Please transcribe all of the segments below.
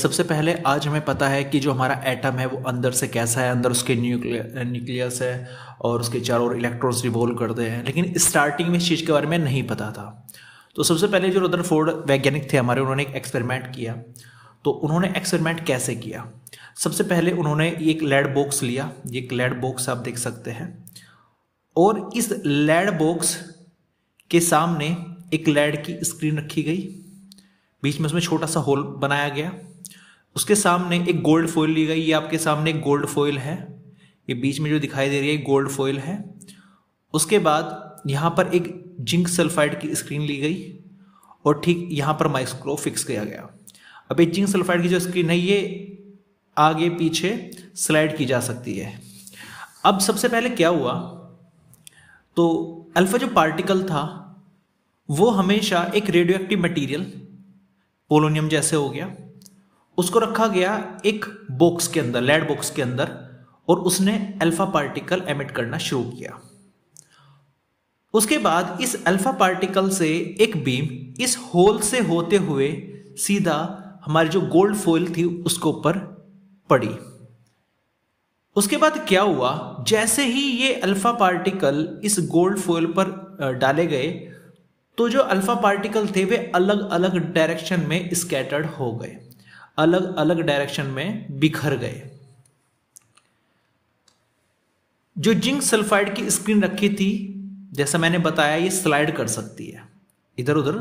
सबसे पहले आज हमें पता है कि जो हमारा एटम है वो अंदर से कैसा है, अंदर उसके न्यूक्लियस है और उसके चारों ओर इलेक्ट्रॉन्स रिवॉल्व करते हैं, लेकिन स्टार्टिंग में इस चीज़ के बारे में नहीं पता था। तो सबसे पहले जो रदरफोर्ड वैज्ञानिक थे हमारे, उन्होंने एक एक्सपेरिमेंट किया। तो उन्होंने एक्सपेरिमेंट कैसे किया? सबसे पहले उन्होंने एक लेड बॉक्स लिया, ये एक लेड बॉक्स आप देख सकते हैं, और इस लेड बॉक्स के सामने एक लेड की स्क्रीन रखी गई, बीच में उसमें छोटा सा होल बनाया गया, उसके सामने एक गोल्ड फॉइल ली गई। ये आपके सामने एक गोल्ड फॉइल है, ये बीच में जो दिखाई दे रही है गोल्ड फॉइल है। उसके बाद यहाँ पर एक जिंक सल्फाइड की स्क्रीन ली गई और ठीक यहाँ पर माइक्रोस्कोप फिक्स किया गया। अब ये जिंक सल्फाइड की जो स्क्रीन है ये आगे पीछे स्लाइड की जा सकती है। अब सबसे पहले क्या हुआ, तो अल्फा जो पार्टिकल था वो हमेशा एक रेडियो एक्टिव मटीरियल, पोलोनियम जैसे हो गया, उसको रखा गया एक बॉक्स के अंदर, लेड बॉक्स के अंदर, और उसने अल्फा पार्टिकल एमिट करना शुरू किया। उसके बाद इस अल्फा पार्टिकल से एक बीम इस होल से होते हुए सीधा हमारी जो गोल्ड फॉइल थी उसके ऊपर पड़ी। उसके बाद क्या हुआ, जैसे ही ये अल्फा पार्टिकल इस गोल्ड फॉइल पर डाले गए तो जो अल्फा पार्टिकल थे वे अलग अलग डायरेक्शन में स्कैटर्ड हो गए, अलग अलग डायरेक्शन में बिखर गए। जो जिंक सल्फाइड की स्क्रीन रखी थी, जैसा मैंने बताया, ये स्लाइड कर सकती है, इधर उधर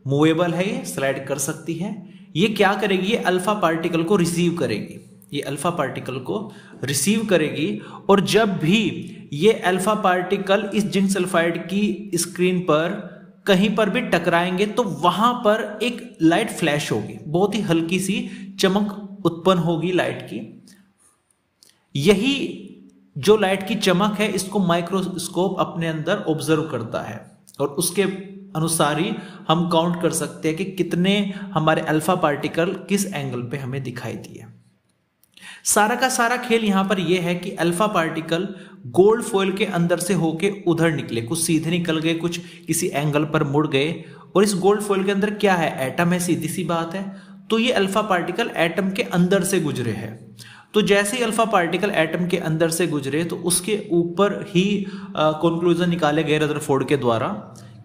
मूवेबल है, ये स्लाइड कर सकती है। ये क्या करेगी, ये अल्फा पार्टिकल को रिसीव करेगी, ये अल्फा पार्टिकल को रिसीव करेगी, और जब भी ये अल्फा पार्टिकल इस जिंक सल्फाइड की स्क्रीन पर कहीं पर भी टकराएंगे तो वहां पर एक लाइट फ्लैश होगी, बहुत ही हल्की सी चमक उत्पन्न होगी लाइट की। यही जो लाइट की चमक है इसको माइक्रोस्कोप अपने अंदर ऑब्जर्व करता है, और उसके अनुसार ही हम काउंट कर सकते हैं कि कितने हमारे अल्फा पार्टिकल किस एंगल पे हमें दिखाई दिए। सारा का सारा खेल यहां पर यह है कि अल्फा पार्टिकल गोल्ड फॉइल के अंदर से होके उधर निकले, कुछ सीधे निकल गए, कुछ किसी एंगल पर मुड़ गए, और इस गोल्ड फॉइल के अंदर क्या है, एटम है, सीधी सी बात है। तो ये अल्फा पार्टिकल एटम के अंदर से गुजरे हैं। तो जैसे ही अल्फा पार्टिकल एटम के अंदर से गुजरे तो उसके ऊपर ही कंक्लूजन निकाले गए रदरफोर्ड के द्वारा।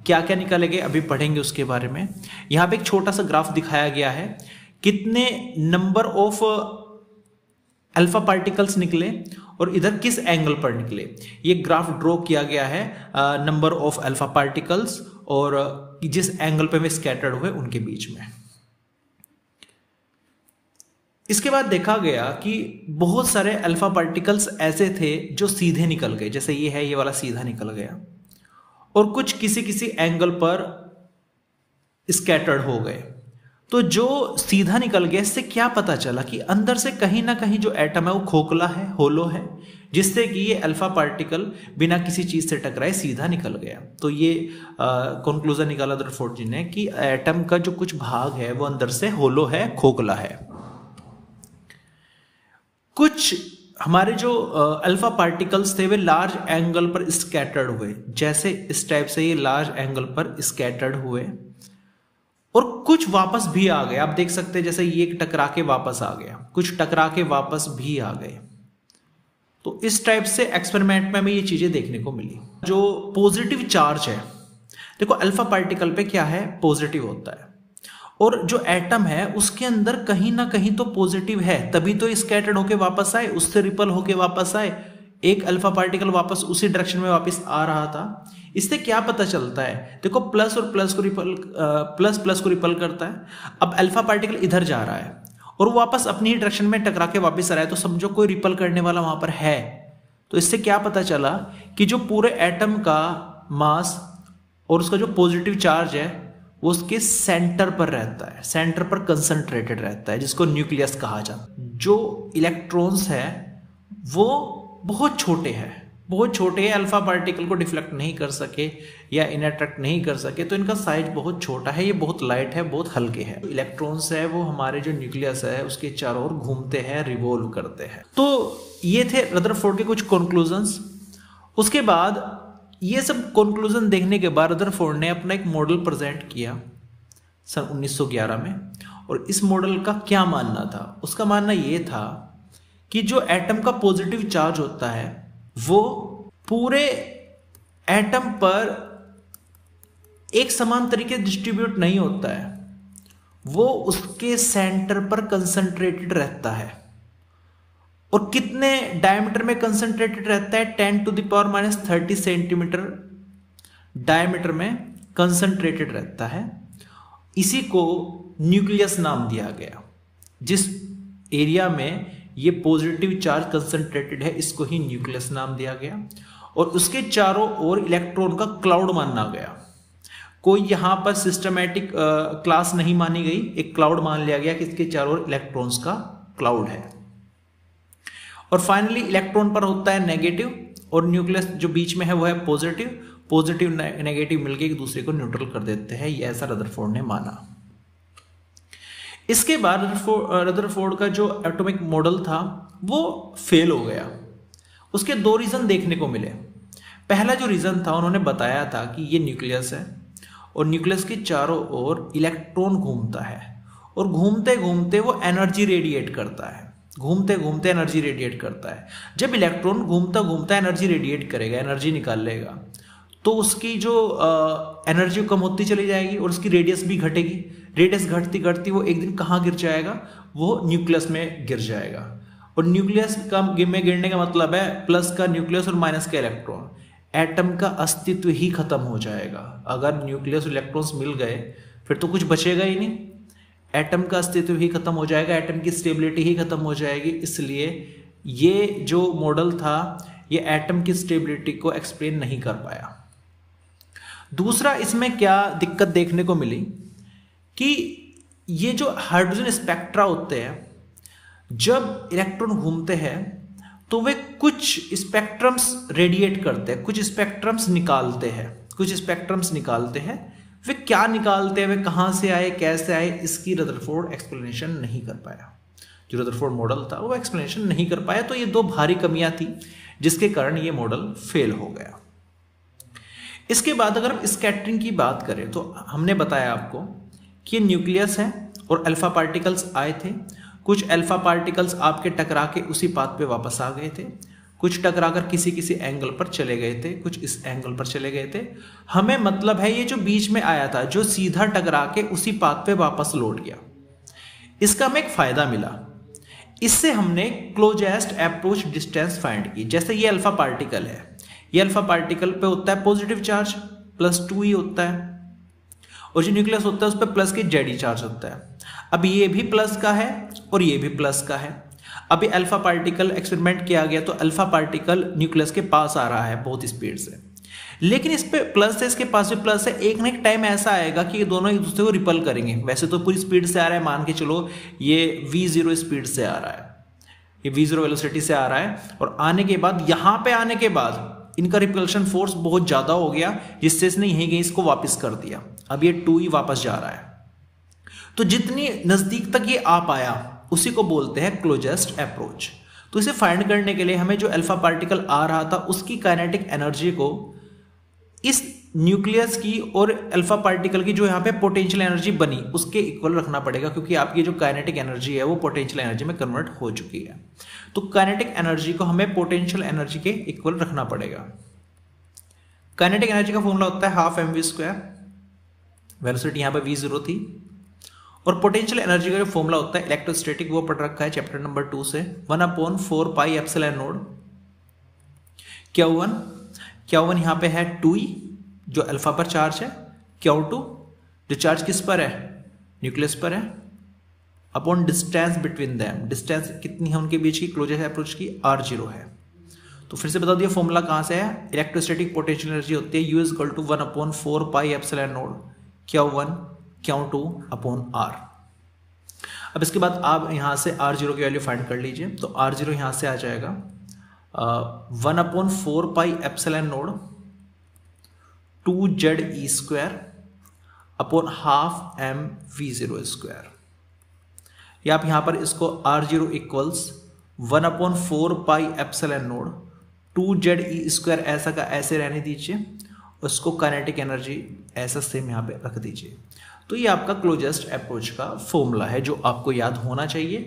क्या क्या निकाले गए अभी पढ़ेंगे उसके बारे में। यहां पे एक छोटा सा ग्राफ दिखाया गया है, कितने नंबर ऑफ अल्फा पार्टिकल्स निकले और इधर किस एंगल पर निकले। ये ग्राफ ड्रॉ किया गया है नंबर ऑफ अल्फा पार्टिकल्स और जिस एंगल पे वे स्कैटर्ड हुए उनके बीच में। इसके बाद देखा गया कि बहुत सारे अल्फा पार्टिकल्स ऐसे थे जो सीधे निकल गए, जैसे ये है, ये वाला सीधा निकल गया, और कुछ किसी किसी एंगल पर स्कैटर्ड हो गए। तो जो सीधा निकल गया, इससे क्या पता चला कि अंदर से कहीं ना कहीं जो एटम है वो खोखला है, होलो है, जिससे कि ये अल्फा पार्टिकल बिना किसी चीज से टकराए सीधा निकल गया। तो ये कंक्लूजन निकाला रदरफोर्ड जी ने कि एटम का जो कुछ भाग है वो अंदर से होलो है, खोखला है। कुछ हमारे जो अल्फा पार्टिकल्स थे वे लार्ज एंगल पर स्कैटर्ड हुए, जैसे इस टाइप से ये लार्ज एंगल पर स्कैटर्ड हुए, और कुछ वापस भी आ गए। आप देख सकते हैं जैसे ये टकरा के वापस आ गया, कुछ टकरा के वापस भी आ गए। तो इस टाइप से एक्सपेरिमेंट में हमें ये चीजें देखने को मिली। जो पॉजिटिव चार्ज है, देखो अल्फा पार्टिकल पे क्या है, पॉजिटिव होता है, और जो एटम है उसके अंदर कहीं ना कहीं तो पॉजिटिव है, तभी तो स्कैटर्ड होके वापस आए, उससे रिपल होके वापस आए। एक अल्फा पार्टिकल वापस उसी डायरेक्शन में वापस आ रहा था। इससे क्या पता चलता है, देखो प्लस और प्लस को रिपल करता है। अब अल्फा पार्टिकल इधर जा रहा है और वो वापस अपनी ही डायरेक्शन में टकरा के वापस आ रहा है, तो समझो कोई रिपल करने वाला वहां पर है। तो इससे क्या पता चला कि जो पूरे एटम का मास और उसका जो पॉजिटिव चार्ज है वो उसके सेंटर पर रहता है, सेंटर पर कंसंट्रेटेड रहता है, जिसको न्यूक्लियस कहा जाता है। जो इलेक्ट्रॉन्स है वो बहुत छोटे हैं, बहुत छोटे हैं, अल्फा पार्टिकल को डिफ्लेक्ट नहीं कर सके या इनअट्रैक्ट नहीं कर सके, तो इनका साइज बहुत छोटा है, ये बहुत लाइट है, बहुत हल्के हैं। इलेक्ट्रॉन्स है वो हमारे जो न्यूक्लियस है उसके चारों ओर घूमते हैं, रिवॉल्व करते हैं। तो ये थे रदरफोर्ड के कुछ कंक्लूजन्स। उसके बाद ये सब कंक्लूजन देखने के बाद रदरफोर्ड ने अपना एक मॉडल प्रेजेंट किया सन 1911 में, और इस मॉडल का क्या मानना था? उसका मानना ये था कि जो एटम का पॉजिटिव चार्ज होता है वो पूरे एटम पर एक समान तरीके डिस्ट्रीब्यूट नहीं होता है, वो उसके सेंटर पर कंसंट्रेटेड रहता है। और कितने डायमीटर में कंसंट्रेटेड रहता है? 10⁻⁻30 सेंटीमीटर डायमीटर में कंसंट्रेटेड रहता है। इसी को न्यूक्लियस नाम दिया गया। जिस एरिया में ये पॉजिटिव चार्ज कंसंट्रेटेड है इसको ही न्यूक्लियस नाम दिया गया। और उसके चारों ओर इलेक्ट्रॉन का क्लाउड माना गया। कोई यहां पर सिस्टमैटिक क्लास नहीं मानी गई, एक क्लाउड मान लिया गया कि इसके चारों ओर इलेक्ट्रॉन्स का क्लाउड है। और फाइनली इलेक्ट्रॉन पर होता है नेगेटिव और न्यूक्लियस जो बीच में है वो है पॉजिटिव। पॉजिटिव नेगेटिव मिलकर एक दूसरे को न्यूट्रल कर देते हैं, ये ऐसा रदरफोर्ड ने माना। इसके बाद रदरफोर्ड का जो एटॉमिक मॉडल था वो फेल हो गया। उसके दो रीजन देखने को मिले। पहला जो रीजन था, उन्होंने बताया था कि ये न्यूक्लियस है और न्यूक्लियस के चारों ओर इलेक्ट्रॉन घूमता है और घूमते घूमते वो एनर्जी रेडिएट करता है। घूमते घूमते एनर्जी रेडिएट करता है। जब इलेक्ट्रॉन घूमता घूमता एनर्जी रेडिएट करेगा, एनर्जी निकाल लेगा, तो उसकी जो एनर्जी कम होती चली जाएगी और उसकी रेडियस भी घटेगी। रेडियस घटती घटती वो एक दिन कहाँ गिर जाएगा? वो न्यूक्लियस में गिर जाएगा। और न्यूक्लियस का में गिरने का मतलब है प्लस का न्यूक्लियस और माइनस का इलेक्ट्रॉन। एटम का अस्तित्व ही खत्म हो जाएगा। अगर न्यूक्लियस और इलेक्ट्रॉन्स मिल गए फिर तो कुछ बचेगा ही नहीं। एटम का अस्तित्व ही खत्म हो जाएगा, एटम की स्टेबिलिटी ही खत्म हो जाएगी। इसलिए ये जो मॉडल था ये एटम की स्टेबिलिटी को एक्सप्लेन नहीं कर पाया। दूसरा, इसमें क्या दिक्कत देखने को मिली कि ये जो हाइड्रोजन स्पेक्ट्रा होते हैं, जब इलेक्ट्रॉन घूमते हैं तो वे कुछ स्पेक्ट्रम्स रेडिएट करते हैं, कुछ स्पेक्ट्रम्स निकालते हैं, कुछ स्पेक्ट्रम्स निकालते हैं। वे क्या निकालते हैं, वे कहाँ से आए, कैसे आए, इसकी रदरफोर्ड एक्सप्लेनेशन नहीं कर पाया। जो रदरफोर्ड मॉडल था वो एक्सप्लेनेशन नहीं कर पाया। तो ये दो भारी कमियां थी जिसके कारण ये मॉडल फेल हो गया। इसके बाद अगर हम स्कैटरिंग की बात करें तो हमने बताया आपको कि न्यूक्लियस है और अल्फा पार्टिकल्स आए थे। कुछ अल्फा पार्टिकल्स आपके टकरा के उसी पाथ पे वापस आ गए थे, कुछ टकराकर किसी किसी एंगल पर चले गए थे, कुछ इस एंगल पर चले गए थे। हमें मतलब है ये जो बीच में आया था, जो सीधा टकरा के उसी पाथ पे वापस लौट गया, इसका हमें एक फायदा मिला। इससे हमने क्लोजेस्ट अप्रोच डिस्टेंस फाइंड की। जैसे ये अल्फा पार्टिकल है, ये अल्फा पार्टिकल पे होता है पॉजिटिव चार्ज +2 होता है और जो न्यूक्लियस होता है उस पर प्लस के जेडी चार्ज होता है। अब ये भी प्लस का है और ये भी प्लस का है। अभी अल्फा पार्टिकल एक्सपेरिमेंट किया गया तो अल्फा पार्टिकल न्यूक्लियस के पास आ रहा है बहुत स्पीड से, लेकिन इस पे प्लस है, इसके पास भी प्लस है। एक ना एक टाइम ऐसा आएगा कि ये दोनों एक दूसरे को रिपल करेंगे। वैसे तो पूरी स्पीड से आ रहा है, मान के चलो ये v0 स्पीड से आ रहा है, ये v0 वेलोसिटी से आ रहा है, और आने के बाद यहां पे आने के बाद इनका रिपल्शन फोर्स बहुत ज्यादा हो गया जिससे इसने यहीं कहीं इसको वापस कर दिया। अब ये 2e वापस जा रहा है। तो जितनी नजदीक तक ये आ पाया उसी को बोलते हैं क्लोजेस्ट अप्रोच। तो इसे फाइंड करने के लिए हमें जो अल्फा पार्टिकल आ रहा था उसकी काइनेटिक एनर्जी को इस न्यूक्लियस की और अल्फा पार्टिकल की जो यहाँ पे पोटेंशियल एनर्जी बनी उसके इक्वल रखना पड़ेगा, क्योंकि आपकी जो काइनेटिक एनर्जी है वो पोटेंशियल एनर्जी में कन्वर्ट हो चुकी है। तो काइनेटिक एनर्जी को हमें पोटेंशियल एनर्जी के इक्वल रखना पड़ेगा। काइनेटिक एनर्जी का फॉर्मूला होता है 12mv²। वेलोसिटी यहाँ पे v0 थी। और पोटेंशियल एनर्जी का जो फॉर्मूला होता है इलेक्ट्रोस्टैटिक, वो पढ़ रखा है चैप्टर नंबर 2 से, 1/4πε0 Q1। Q1 यहाँ पे है 2e जो अल्फा पर चार्ज है, Q2 जो चार्ज किस पर है, न्यूक्लियस पर है, upon distance between them. Distance कितनी है उनके बीच की, क्लोजेस्ट अप्रोच की, r0 है। तो फिर से बता दिया फॉर्मूला कहाँ से है। इलेक्ट्रोस्टैटिक पोटेंशियल एनर्जी होती है U = 1/4πε0 Q1 Q2 upon r। अब इसके बाद आप यहाँ से r0 की वैल्यू फाइंड कर लीजिए। तो r0 यहाँ से आ जाएगा 1/4πε0 2ze² अपॉन 12mv02। या आप यहाँ पर इसको r0 = 1/4πε0 2ze² ऐसा का ऐसे रहने दीजिए, उसको काइनेटिक एनर्जी ऐसा सेम यहाँ पे रख दीजिए। तो ये आपका क्लोजेस्ट अप्रोच का फॉर्मूला है जो आपको याद होना चाहिए।